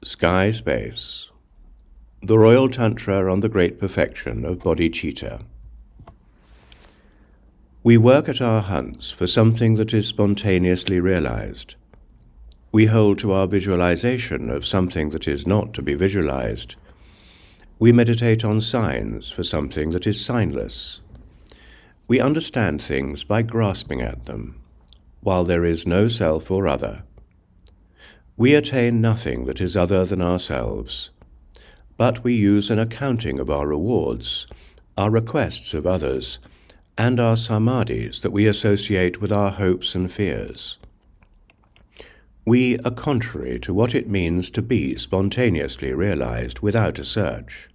Sky Space, the Royal Tantra on the Great Perfection of Bodhicitta. We work at our hunts for something that is spontaneously realized. We hold to our visualization of something that is not to be visualized. We meditate on signs for something that is signless. We understand things by grasping at them, while there is no self or other. We attain nothing that is other than ourselves, but we use an accounting of our rewards, our requests of others, and our samadhis that we associate with our hopes and fears. We are contrary to what it means to be spontaneously realized without a search.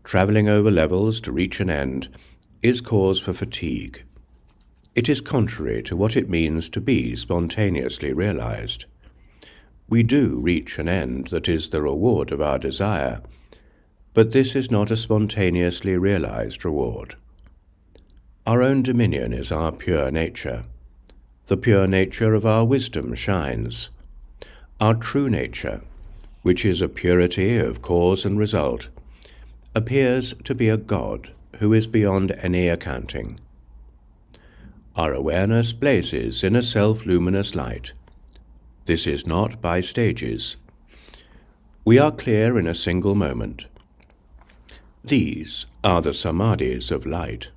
Traveling over levels to reach an end is cause for fatigue. It is contrary to what it means to be spontaneously realized. We do reach an end that is the reward of our desire, but this is not a spontaneously realized reward. Our own dominion is our pure nature. The pure nature of our wisdom shines. Our true nature, which is a purity of cause and result, appears to be a God who is beyond any accounting. Our awareness blazes in a self-luminous light. This is not by stages. We are clear in a single moment. These are the samadhis of light.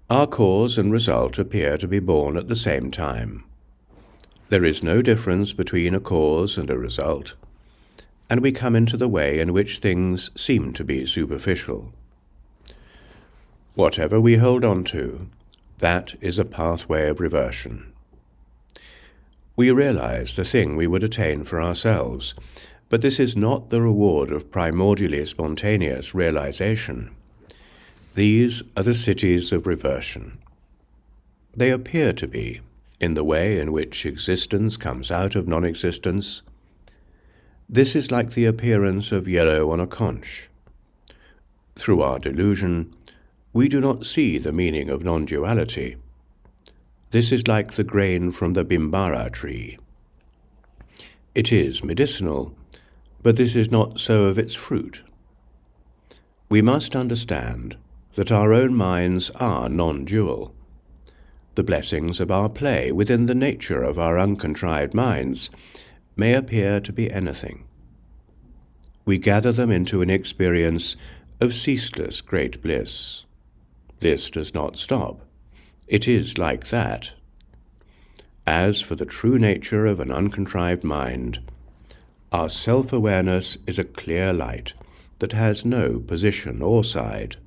Our cause and result appear to be born at the same time. There is no difference between a cause and a result, and we come into the way in which things seem to be superficial. Whatever we hold on to, that is a pathway of reversion. We realize the thing we would attain for ourselves, but this is not the reward of primordially spontaneous realization. These are the cities of reversion. They appear to be, in the way in which existence comes out of non-existence. This is like the appearance of yellow on a conch. Through our delusion, we do not see the meaning of non-duality. This is like the grain from the bimbara tree. It is medicinal, but this is not so of its fruit. We must understand that our own minds are non-dual. The blessings of our play within the nature of our uncontrived minds may appear to be anything. We gather them into an experience of ceaseless great bliss. This does not stop. It is like that. As for the true nature of an uncontrived mind, our self-awareness is a clear light that has no position or side.